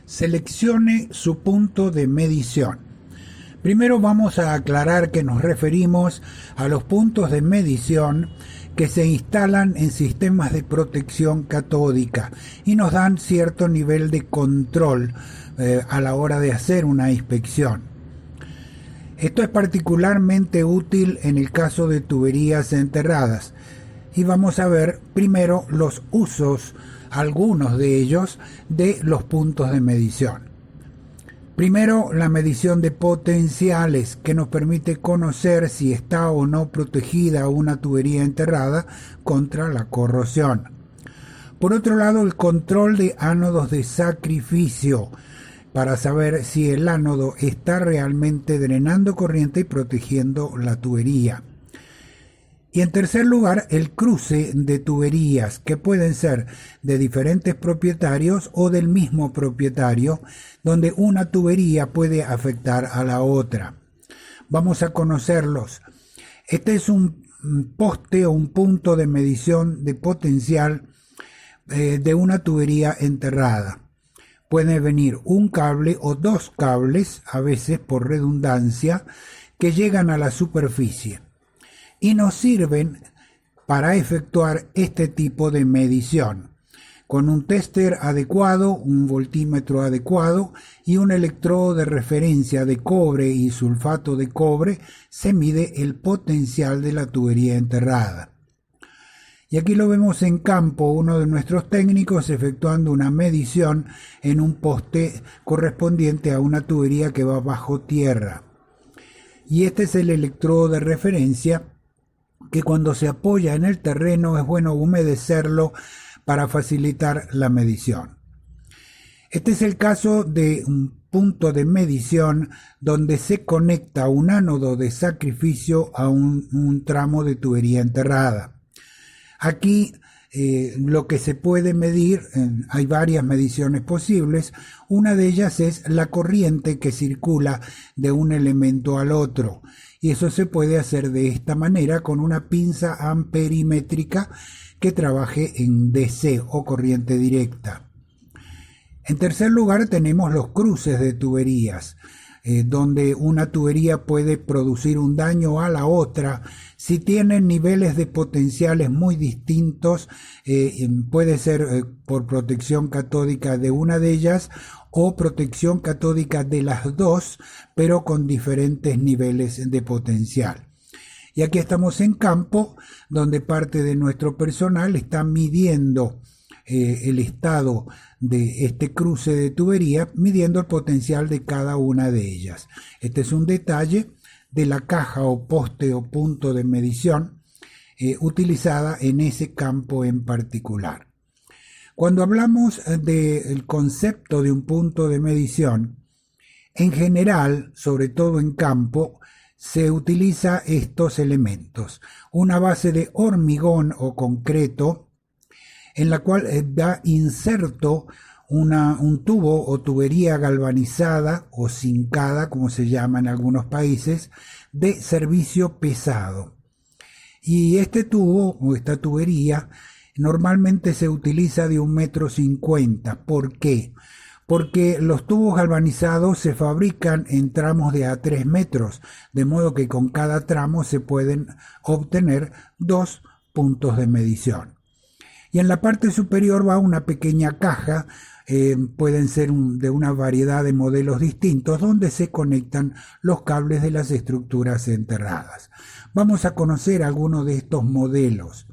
Seleccione su punto de medición. Primero vamos a aclarar que nos referimos a los puntos de medición que se instalan en sistemas de protección catódica y nos dan cierto nivel de control a la hora de hacer una inspección. Esto es particularmente útil en el caso de tuberías enterradas y vamos a ver primero los usos, algunos de ellos, de los puntos de medición. Primero, la medición de potenciales, que nos permite conocer si está o no protegida una tubería enterrada contra la corrosión. Por otro lado, el control de ánodos de sacrificio, para saber si el ánodo está realmente drenando corriente y protegiendo la tubería. Y en tercer lugar, el cruce de tuberías, que pueden ser de diferentes propietarios o del mismo propietario, donde una tubería puede afectar a la otra. Vamos a conocerlos. Este es un poste o un punto de medición de potencial de una tubería enterrada. Puede venir un cable o dos cables, a veces por redundancia, que llegan a la superficie y nos sirven para efectuar este tipo de medición. Con un tester adecuado, un voltímetro adecuado y un electrodo de referencia de cobre y sulfato de cobre se mide el potencial de la tubería enterrada. Y aquí lo vemos en campo, uno de nuestros técnicos efectuando una medición en un poste correspondiente a una tubería que va bajo tierra. Y este es el electrodo de referencia que cuando se apoya en el terreno es bueno humedecerlo para facilitar la medición. Este es el caso de un punto de medición donde se conecta un ánodo de sacrificio a un tramo de tubería enterrada. Aquí lo que se puede medir, hay varias mediciones posibles, una de ellas es la corriente que circula de un elemento al otro. Y eso se puede hacer de esta manera con una pinza amperimétrica que trabaje en DC o corriente directa. En tercer lugar tenemos los cruces de tuberías, donde una tubería puede producir un daño a la otra. Si tienen niveles de potenciales muy distintos, puede ser por protección catódica de una de ellas o protección catódica de las dos, pero con diferentes niveles de potencial. Y aquí estamos en campo, donde parte de nuestro personal está midiendo el estado de este cruce de tubería, midiendo el potencial de cada una de ellas. Este es un detalle de la caja o poste o punto de medición utilizada en ese campo en particular. Cuando hablamos del concepto de un punto de medición, en general, sobre todo en campo, se utiliza estos elementos. Una base de hormigón o concreto en la cual da inserto un tubo o tubería galvanizada o zincada, como se llama en algunos países, de servicio pesado. Y este tubo o esta tubería normalmente se utiliza de 1,50 m. ¿Por qué? Porque los tubos galvanizados se fabrican en tramos de a 3 metros, de modo que con cada tramo se pueden obtener 2 puntos de medición. Y en la parte superior va una pequeña caja, pueden ser de una variedad de modelos distintos, donde se conectan los cables de las estructuras enterradas. Vamos a conocer algunos de estos modelos.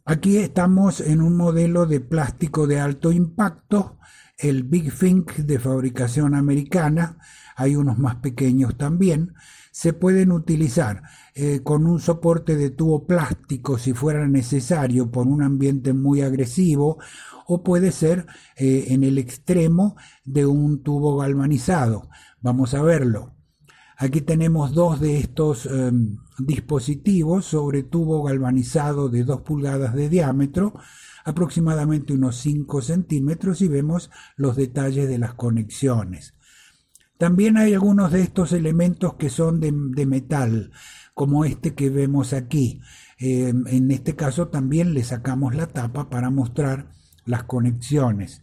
Aquí estamos en un modelo de plástico de alto impacto, el Big Think de fabricación americana. Hay unos más pequeños también. Se pueden utilizar con un soporte de tubo plástico si fuera necesario por un ambiente muy agresivo, o puede ser en el extremo de un tubo galvanizado. Vamos a verlo. Aquí tenemos dos de estos dispositivos sobre tubo galvanizado de 2 pulgadas de diámetro, aproximadamente unos 5 centímetros, y vemos los detalles de las conexiones. También hay algunos de estos elementos que son de metal, como este que vemos aquí. En este caso también le sacamos la tapa para mostrar las conexiones.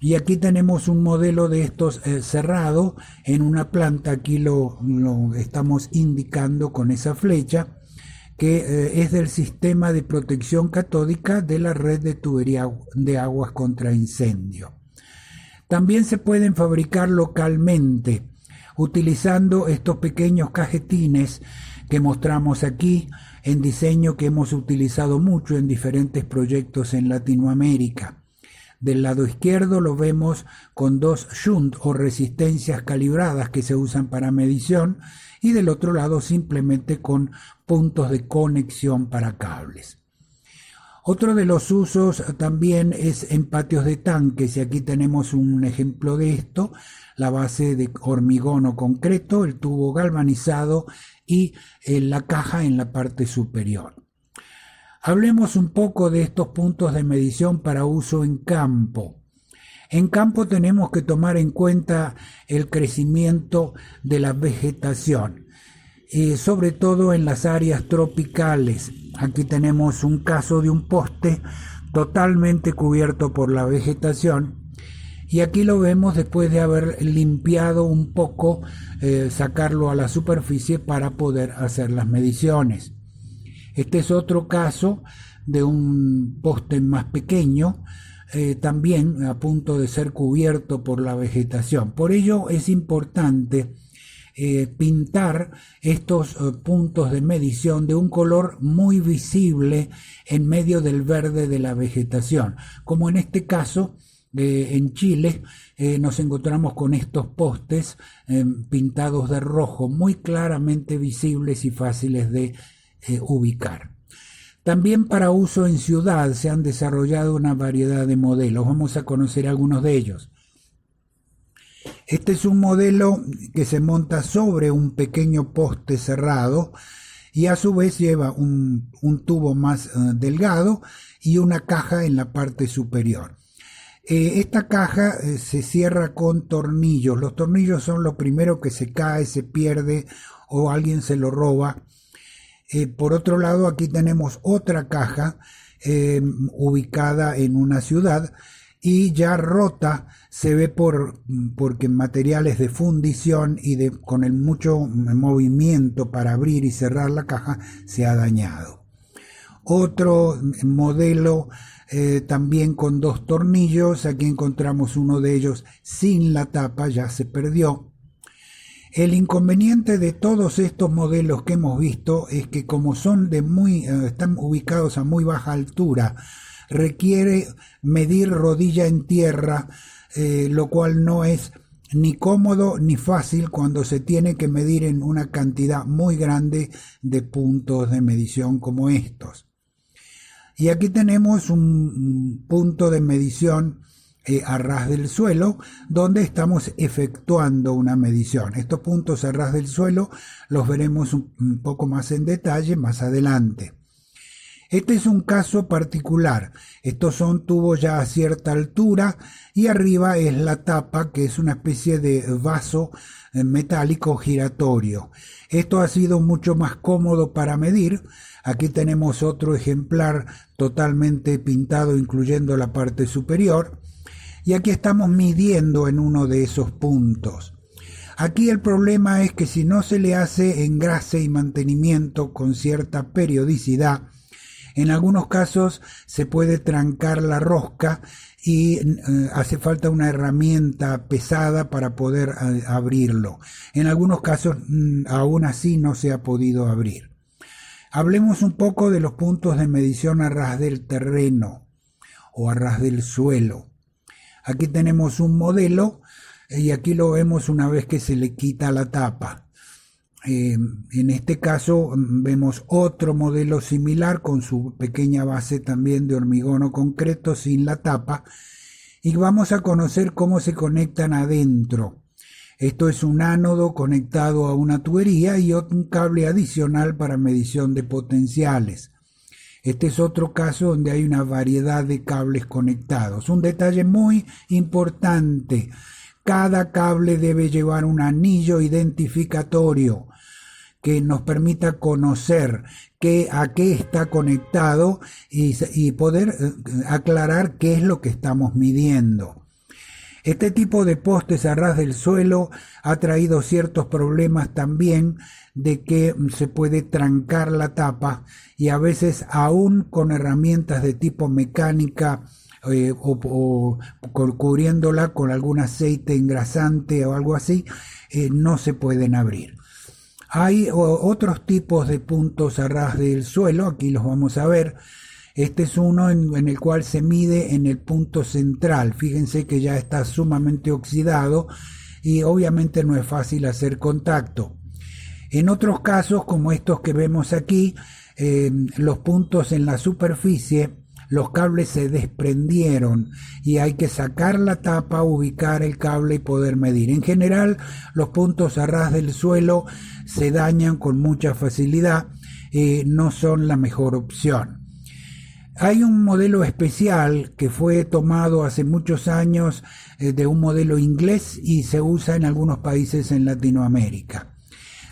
Y aquí tenemos un modelo de estos cerrado en una planta. Aquí lo estamos indicando con esa flecha, que es del sistema de protección catódica de la red de tubería de aguas contra incendio. También se pueden fabricar localmente utilizando estos pequeños cajetines que mostramos aquí, en diseño que hemos utilizado mucho en diferentes proyectos en Latinoamérica. Del lado izquierdo lo vemos con dos shunt o resistencias calibradas que se usan para medición, y del otro lado simplemente con puntos de conexión para cables. Otro de los usos también es en patios de tanques, y aquí tenemos un ejemplo de esto: la base de hormigón o concreto, el tubo galvanizado y la caja en la parte superior. Hablemos un poco de estos puntos de medición para uso en campo. En campo tenemos que tomar en cuenta el crecimiento de la vegetación, sobre todo en las áreas tropicales. Aquí tenemos un caso de un poste totalmente cubierto por la vegetación, y aquí lo vemos después de haber limpiado un poco, sacarlo a la superficie para poder hacer las mediciones. Este es otro caso de un poste más pequeño, también a punto de ser cubierto por la vegetación. Por ello es importante pintar estos puntos de medición de un color muy visible en medio del verde de la vegetación, como en este caso. En Chile nos encontramos con estos postes pintados de rojo, muy claramente visibles y fáciles de ubicar. También para uso en ciudad se han desarrollado una variedad de modelos. Vamos a conocer algunos de ellos. Este es un modelo que se monta sobre un pequeño poste cerrado, y a su vez lleva un tubo más delgado y una caja en la parte superior. Esta caja se cierra con tornillos. Los tornillos son lo primero que se cae, se pierde o alguien se lo roba. Por otro lado, aquí tenemos otra caja ubicada en una ciudad y ya rota, se ve porque materiales de fundición y con el mucho movimiento para abrir y cerrar la caja se ha dañado. Otro modelo también con dos tornillos. Aquí encontramos uno de ellos sin la tapa, ya se perdió. El inconveniente de todos estos modelos que hemos visto es que, como son están ubicados a muy baja altura, requiere medir rodilla en tierra, lo cual no es ni cómodo ni fácil cuando se tiene que medir en una cantidad muy grande de puntos de medición como estos. Y aquí tenemos un punto de medición a ras del suelo, donde estamos efectuando una medición. Estos puntos a ras del suelo los veremos un poco más en detalle más adelante. Este es un caso particular. Estos son tubos ya a cierta altura, y arriba es la tapa, que es una especie de vaso metálico giratorio. Esto ha sido mucho más cómodo para medir. Aquí tenemos otro ejemplar totalmente pintado, incluyendo la parte superior. Y aquí estamos midiendo en uno de esos puntos. Aquí el problema es que si no se le hace engrase y mantenimiento con cierta periodicidad, en algunos casos se puede trancar la rosca y hace falta una herramienta pesada para poder abrirlo. En algunos casos aún así no se ha podido abrir. Hablemos un poco de los puntos de medición a ras del terreno o a ras del suelo. Aquí tenemos un modelo y aquí lo vemos una vez que se le quita la tapa. En este caso vemos otro modelo similar con su pequeña base también de hormigón o concreto sin la tapa, y vamos a conocer cómo se conectan adentro. Esto es un ánodo conectado a una tubería y un cable adicional para medición de potenciales. Este es otro caso donde hay una variedad de cables conectados. Un detalle muy importante: cada cable debe llevar un anillo identificatorio que nos permita conocer a qué está conectado y poder aclarar qué es lo que estamos midiendo. Este tipo de postes a ras del suelo ha traído ciertos problemas también de que se puede trancar la tapa y a veces aún con herramientas de tipo mecánica o cubriéndola con algún aceite engrasante o algo así, no se pueden abrir. Hay otros tipos de puntos a ras del suelo, aquí los vamos a ver. Este es uno en el cual se mide en el punto central. Fíjense que ya está sumamente oxidado y obviamente no es fácil hacer contacto. En otros casos, como estos que vemos aquí, los puntos en la superficie, los cables se desprendieron y hay que sacar la tapa, ubicar el cable y poder medir. En general, los puntos a ras del suelo se dañan con mucha facilidad, no son la mejor opción. Hay un modelo especial que fue tomado hace muchos años de un modelo inglés y se usa en algunos países en Latinoamérica.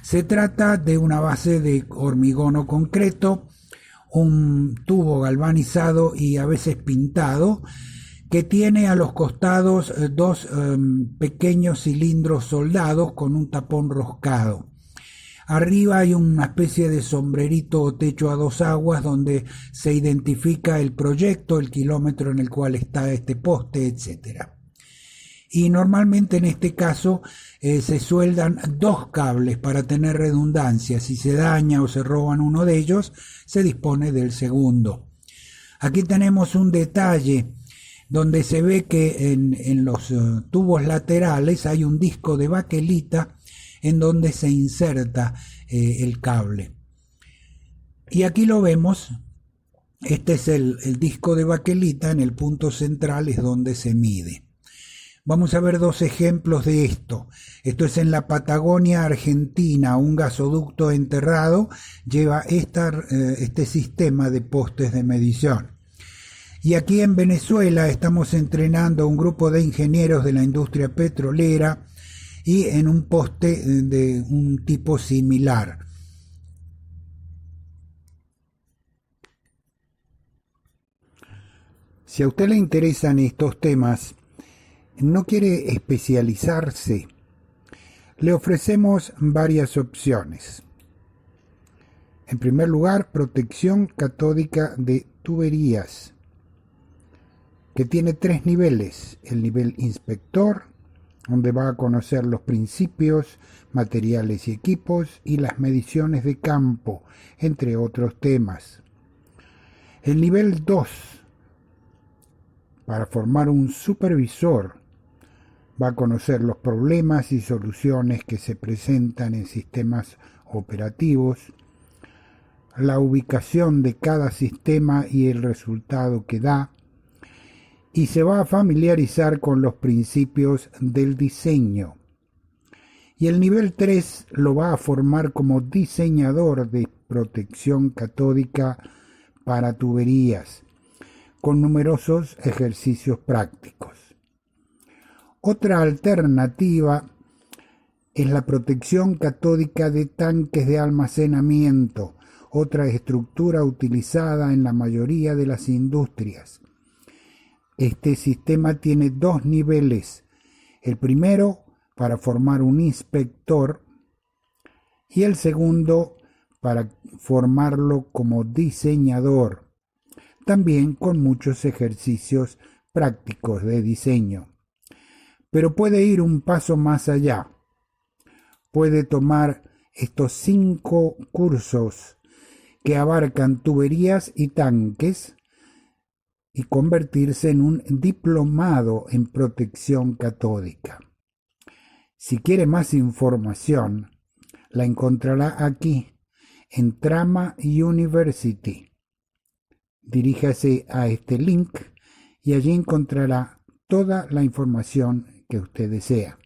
Se trata de una base de hormigón o concreto, un tubo galvanizado y a veces pintado, que tiene a los costados dos pequeños cilindros soldados con un tapón roscado. Arriba hay una especie de sombrerito o techo a dos aguas donde se identifica el proyecto, el kilómetro en el cual está este poste, etc. Y normalmente en este caso se sueldan dos cables para tener redundancia. Si se daña o se roban uno de ellos, se dispone del segundo. Aquí tenemos un detalle donde se ve que en los tubos laterales hay un disco de baquelita en donde se inserta el cable. Y aquí lo vemos, este es el disco de baquelita, en el punto central es donde se mide. Vamos a ver dos ejemplos de esto. Esto es en la Patagonia Argentina, un gasoducto enterrado lleva este sistema de postes de medición. Y aquí en Venezuela estamos entrenando a un grupo de ingenieros de la industria petrolera y en un poste de un tipo similar. Si a usted le interesan estos temas, no quiere especializarse, le ofrecemos varias opciones. En primer lugar, protección catódica de tuberías, que tiene 3 niveles. El nivel inspector, donde va a conocer los principios, materiales y equipos y las mediciones de campo, entre otros temas. El nivel 2, para formar un supervisor, va a conocer los problemas y soluciones que se presentan en sistemas operativos, la ubicación de cada sistema y el resultado que da, y se va a familiarizar con los principios del diseño. Y el nivel 3 lo va a formar como diseñador de protección catódica para tuberías, con numerosos ejercicios prácticos. Otra alternativa es la protección catódica de tanques de almacenamiento, otra estructura utilizada en la mayoría de las industrias. Este sistema tiene 2 niveles, el primero para formar un inspector y el segundo para formarlo como diseñador, también con muchos ejercicios prácticos de diseño. Pero puede ir un paso más allá, puede tomar estos 5 cursos que abarcan tuberías y tanques y convertirse en un diplomado en protección catódica. Si quiere más información, la encontrará aquí, en Trama University. Diríjase a este link y allí encontrará toda la información que usted desea.